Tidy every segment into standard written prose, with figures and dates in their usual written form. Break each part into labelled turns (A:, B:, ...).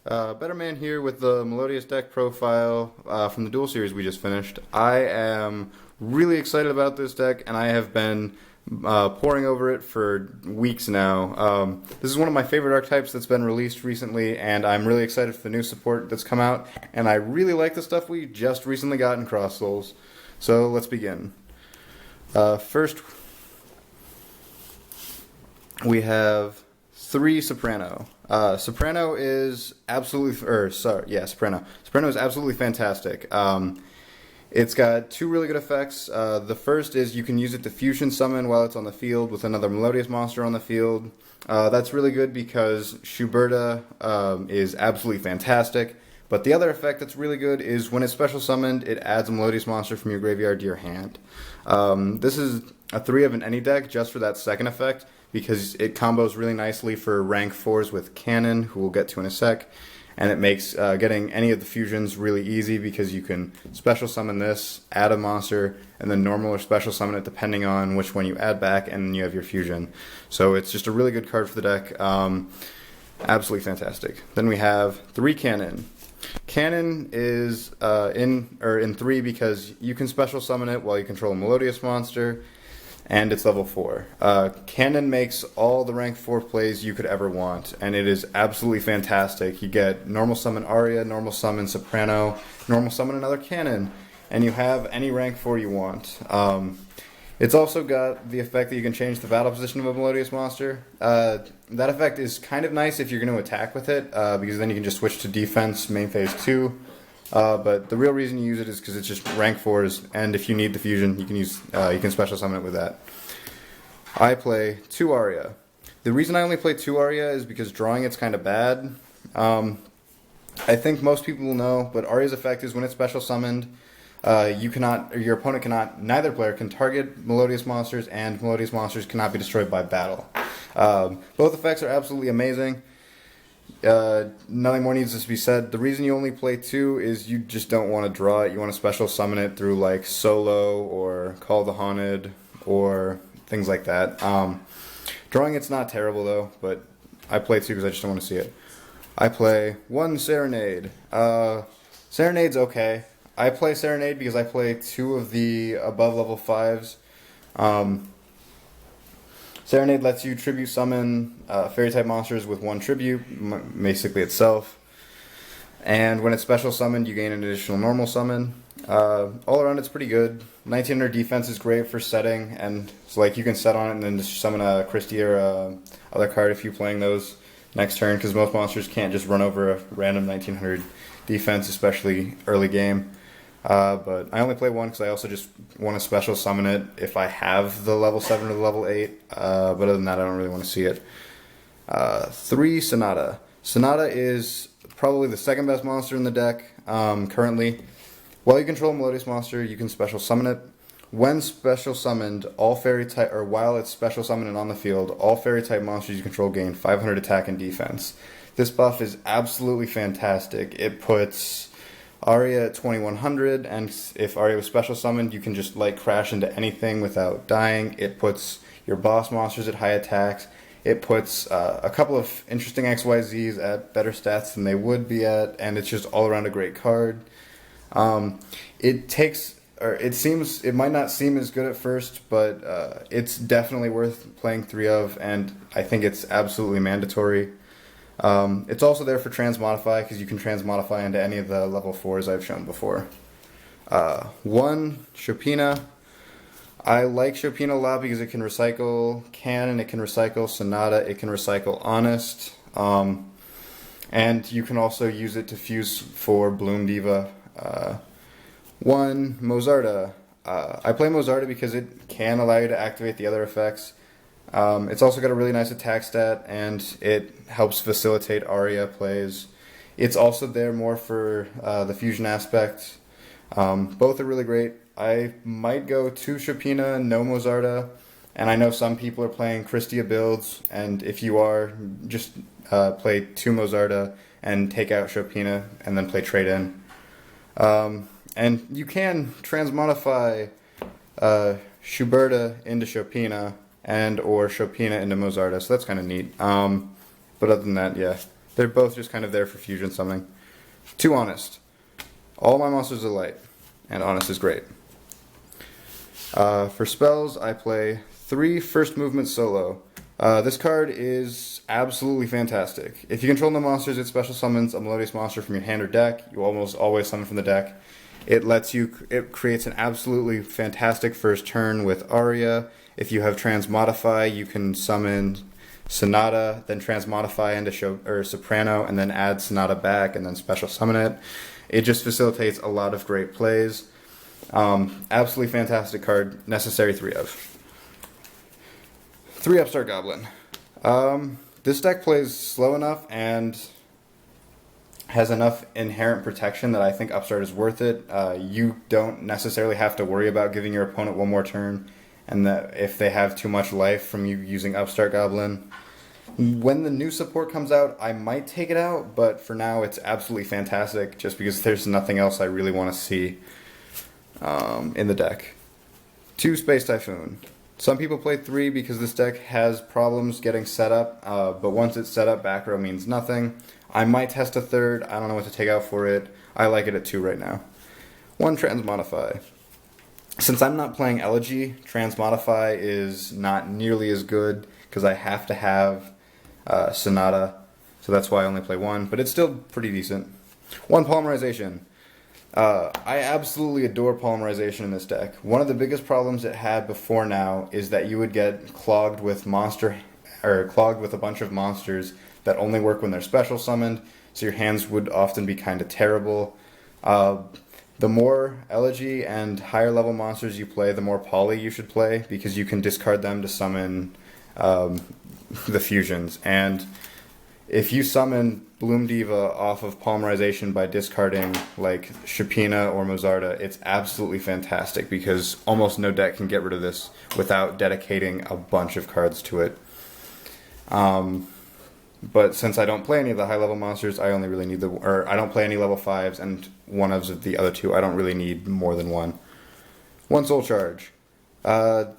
A: Better Man here with the Melodious deck profile from the Duel series we just finished. I am really excited about this deck, and I have been poring over it for weeks now. This is one of my favorite archetypes that's been released recently, and I'm really excited for the new support that's come out, and I really like the stuff we just recently got in Cross Souls. So let's begin. First, we have 3 Soprano. Soprano is absolutely, Soprano. Soprano is absolutely fantastic. It's got 2 really good effects. The first is you can use it to fusion summon while it's on the field with another Melodious monster on the field. That's really good because Schuberta is absolutely fantastic. But the other effect that's really good is when it's special summoned, it adds a Melodious monster from your graveyard to your hand. This is a 3 of an any deck just for that second effect, because it combos really nicely for rank 4s with Cannon, who we'll get to in a sec, and it makes getting any of the fusions really easy because you can special summon this, add a monster, and then normal or special summon it depending on which one you add back, and then you have your fusion. So it's just a really good card for the deck. Absolutely fantastic. Then we have 3 Cannon. Cannon is in 3 because you can special summon it while you control a Melodious monster, and it's level 4. Cannon makes all the rank 4 plays you could ever want, and it is absolutely fantastic. You get normal summon Aria, normal summon Soprano, normal summon another Cannon, and you have any rank 4 you want. It's also got the effect that you can change the battle position of a Melodious monster. That effect is kind of nice if you're going to attack with it, because then you can just switch to defense main phase 2. But the real reason you use it is because it's just rank 4s, and if you need the fusion, you can special summon it with that. I play 2 Aria. The reason I only play 2 Aria is because drawing it's kind of bad. I think most people will know, but Aria's effect is when it's special summoned, your opponent cannot, neither player can target Melodious monsters, and Melodious monsters cannot be destroyed by battle. Both effects are absolutely amazing. Nothing more needs to be said. The reason you only play 2 is you just don't want to draw it. You want to special summon it through like Solo or Call the Haunted or things like that. Drawing it's not terrible though, but I play 2 because I just don't want to see it. I play 1 Serenade. Serenade's okay. I play Serenade because I play 2 of the above level 5s. Serenade lets you tribute summon fairy type monsters with 1 tribute, basically itself. And when it's special summoned, you gain an additional normal summon. All around it's pretty good. 1900 defense is great for setting, and it's like you can set on it and then just summon a Christie or other card if you're playing those next turn, because most monsters can't just run over a random 1900 defense, especially early game. But I only play 1 because I also just want to special summon it if I have the level 7 or the level 8. But other than that, I don't really want to see it. 3 Sonata. Sonata is probably the second best monster in the deck currently. While you control a Melodious monster, you can special summon it. When special summoned, all fairy type, or while it's special summoned and on the field, all fairy type monsters you control gain 500 attack and defense. This buff is absolutely fantastic. It puts Aria at 2100, and if Aria was special summoned, you can just like crash into anything without dying. It puts your boss monsters at high attacks. It puts a couple of interesting XYZs at better stats than they would be at, and it's just all around a great card. It might not seem as good at first, but it's definitely worth playing 3 of, and I think it's absolutely mandatory. It's also there for transmodify because you can transmodify into any of the level 4s I've shown before. 1 Chopina. I like Chopina a lot because it can recycle Cannon, it can recycle Sonata, it can recycle Honest, and you can also use it to fuse for Bloom Diva. 1 Mozarta. I play Mozarta because it can allow you to activate the other effects. It's also got a really nice attack stat, and it helps facilitate Aria plays. It's also there more for the fusion aspect. Both are really great. I might go 2 Chopina, no Mozarta, and I know some people are playing Christia builds, and if you are, just play 2 Mozarta and take out Chopina, and then play trade-in. And you can transmodify Schuberta into Chopina, and or Chopina into Mozarta, so that's kind of neat. But other than that, yeah, They're both just kind of there for fusion summoning. 2 Honest. All my monsters are light, and Honest is great. For spells, I play 3 First Movement Solo. This card is absolutely fantastic. If you control no monsters, it special summons a Melodious monster from your hand or deck. You almost always summon from the deck. It creates an absolutely fantastic first turn with Aria. If you have Transmodify, you can summon Sonata, then Transmodify into Soprano, and then add Sonata back, and then special summon it. It just facilitates a lot of great plays. Absolutely fantastic card. Necessary 3 of. 3 Upstart Goblin. This deck plays slow enough and has enough inherent protection that I think Upstart is worth it. You don't necessarily have to worry about giving your opponent one more turn, and that if they have too much life from you using Upstart Goblin. When the new support comes out, I might take it out, but for now it's absolutely fantastic just because there's nothing else I really want to see in the deck. 2 Space Typhoon. Some people play 3 because this deck has problems getting set up, but once it's set up, back row means nothing. I might test a 3rd. I don't know what to take out for it. I like it at 2 right now. 1 Transmodify. Since I'm not playing Elegy, Transmodify is not nearly as good because I have to have Sonata, so that's why I only play 1, but it's still pretty decent. 1 Polymerization. I absolutely adore Polymerization in this deck. One of the biggest problems it had before now is that you would get clogged with a bunch of monsters that only work when they're special summoned, so your hands would often be kind of terrible. The more Elegy and higher level monsters you play, the more Poly you should play, because you can discard them to summon the fusions. And if you summon Bloom Diva off of Polymerization by discarding like Shapina or Mozarta, it's absolutely fantastic because almost no deck can get rid of this without dedicating a bunch of cards to it. But since I don't play any of the high level monsters, I only really need I don't play any level 5s, and one of the other 2, I don't really need more than 1. 1 Soul Charge.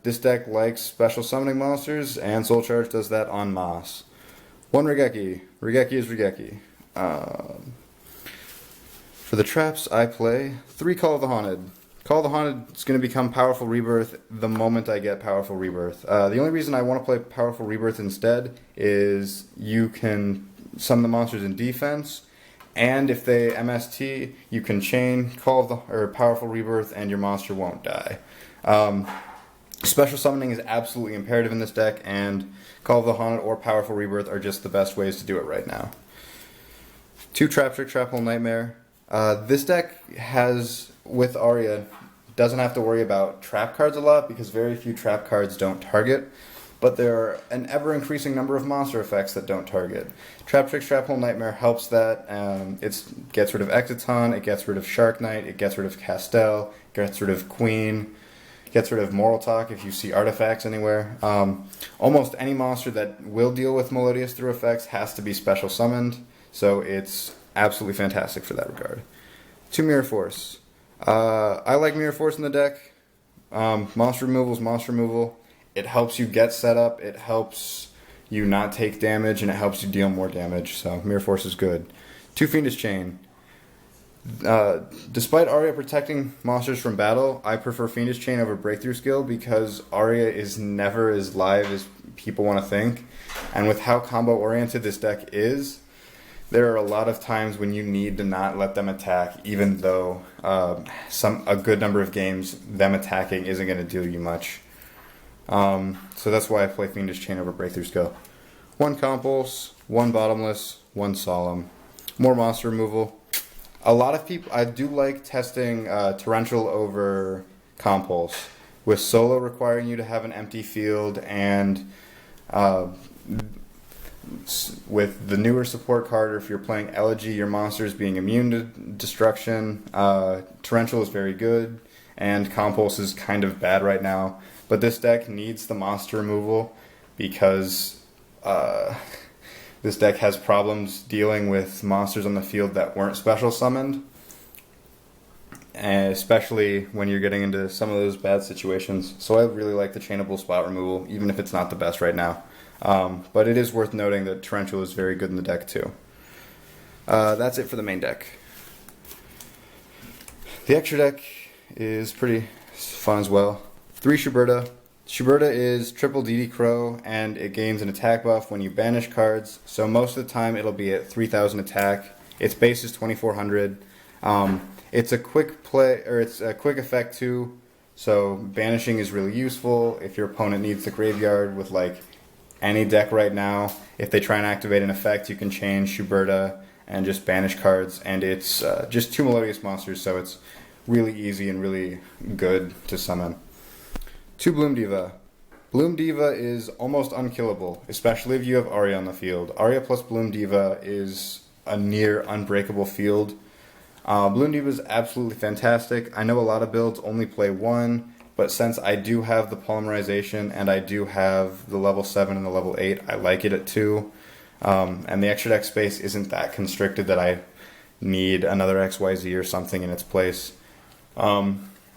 A: This deck likes special summoning monsters, and Soul Charge does that en masse. 1 Regeki. Regeki is Regeki. For the traps, I play 3 Call of the Haunted. Call of the Haunted is going to become Powerful Rebirth the moment I get Powerful Rebirth. The only reason I want to play Powerful Rebirth instead is you can summon the monsters in defense, and if they MST, you can chain Powerful Rebirth, and your monster won't die. Special summoning is absolutely imperative in this deck, and Call of the Haunted or Powerful Rebirth are just the best ways to do it right now. 2 Trap Trick Trap Hole Nightmare. This deck has, with Aria, doesn't have to worry about trap cards a lot because very few trap cards don't target, but there are an ever-increasing number of monster effects that don't target. Trap Trick Trap Hole Nightmare helps that. It gets rid of Exciton, it gets rid of Shark Knight, it gets rid of Castell, gets rid of Queen, gets rid of Moral Talk if you see artifacts anywhere. Almost any monster that will deal with Melodious through effects has to be special summoned, so it's absolutely fantastic for that regard. 2 Mirror Force. I like Mirror Force in the deck. Monster removal is monster removal. It helps you get set up, it helps you not take damage, and it helps you deal more damage, so Mirror Force is good. 2 Fiendish Chain. Despite Aria protecting monsters from battle, I prefer Fiendish Chain over Breakthrough Skill because Aria is never as live as people want to think, and with how combo-oriented this deck is, there are a lot of times when you need to not let them attack, even though a good number of games, them attacking isn't going to do you much. So that's why I play Fiendish Chain over Breakthrough Skill. 1 Compulse, 1 Bottomless, 1 Solemn. More monster removal. A lot of people, I do like testing Torrential over Compulse, with Solo requiring you to have an empty field, and with the newer support card, or if you're playing Elegy, your monsters being immune to destruction. Torrential is very good, and Compulse is kind of bad right now. But this deck needs the monster removal because this deck has problems dealing with monsters on the field that weren't special summoned, and especially when you're getting into some of those bad situations. So I really like the chainable spot removal, even if it's not the best right now. But it is worth noting that Torrential is very good in the deck too. That's it for the main deck. The extra deck is pretty fun as well. 3 Shuberta. Shuberta is triple DD Crow, and it gains an attack buff when you banish cards, so most of the time it'll be at 3000 attack. Its base is 2400. It's a quick play, or it's a quick effect too, so banishing is really useful if your opponent needs the graveyard with like any deck right now. If they try and activate an effect, you can change Shuberta and just banish cards, and it's just 2 Melodious monsters, so it's really easy and really good to summon. 2 Bloom Diva. Bloom Diva is almost unkillable, especially if you have Arya on the field. Arya plus Bloom Diva is a near unbreakable field. Bloom Diva is absolutely fantastic. I know a lot of builds only play 1, but since I do have the polymerization and I do have the level 7 and the level 8, I like it at 2. And the extra deck space isn't that constricted that I need another XYZ or something in its place.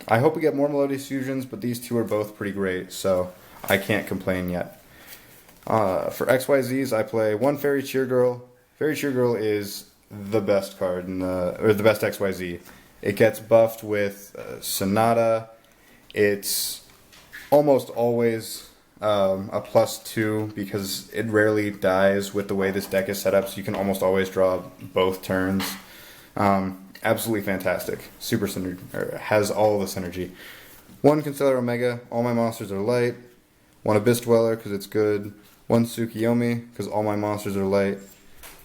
A: I hope we get more Melodious fusions, but these 2 are both pretty great, so I can't complain yet. For XYZs, I play 1 Fairy Cheer Girl. Fairy Cheer Girl is the best card, or the best XYZ. It gets buffed with Sonata. It's almost always a +2 because it rarely dies with the way this deck is set up, so you can almost always draw both turns. Absolutely fantastic. Super synergy, has all the synergy. 1 Constellar Omega, all my monsters are light. 1 Abyss Dweller because it's good. 1 Tsukiyomi because all my monsters are light.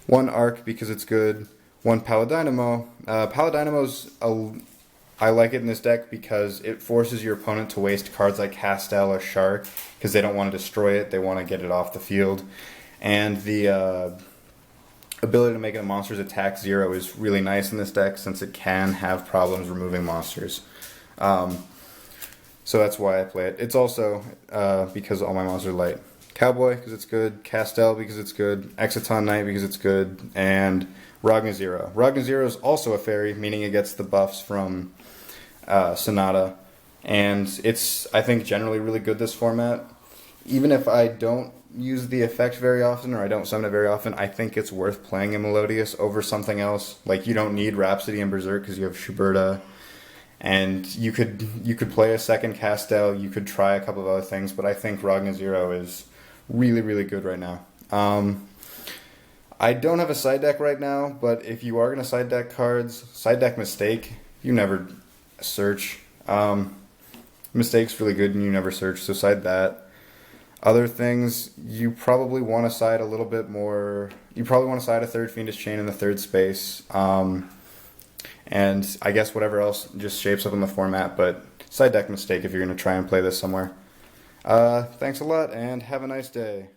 A: 1 Arc because it's good. 1 Paladynamo. I like it in this deck because it forces your opponent to waste cards like Castel or Shark because they don't want to destroy it, they want to get it off the field. And the ability to make a monster's attack 0 is really nice in this deck since it can have problems removing monsters. So that's why I play it. It's also because all my monsters are light. Cowboy because it's good, Castel because it's good, Exciton Knight because it's good, and Ragna Zero. Ragna Zero is also a fairy, meaning it gets the buffs from Sonata, and it's, I think, generally really good this format. Even if I don't use the effect very often, or I don't summon it very often, I think it's worth playing in Melodious over something else. Like, you don't need Rhapsody and Berserk because you have Shuberta, and you could play a second Castel, you could try a couple of other things, but I think Ragna Zero is really, really good right now. I don't have a side deck right now, but if you are going to side deck cards, side deck Mistake, you never search. Mistake's really good and you never search, so side that. Other things, you probably want to side a little bit more. You probably want to side a 3rd Fiendish Chain in the 3rd space. And I guess whatever else just shapes up in the format, but side deck Mistake if you're going to try and play this somewhere. Thanks a lot and have a nice day.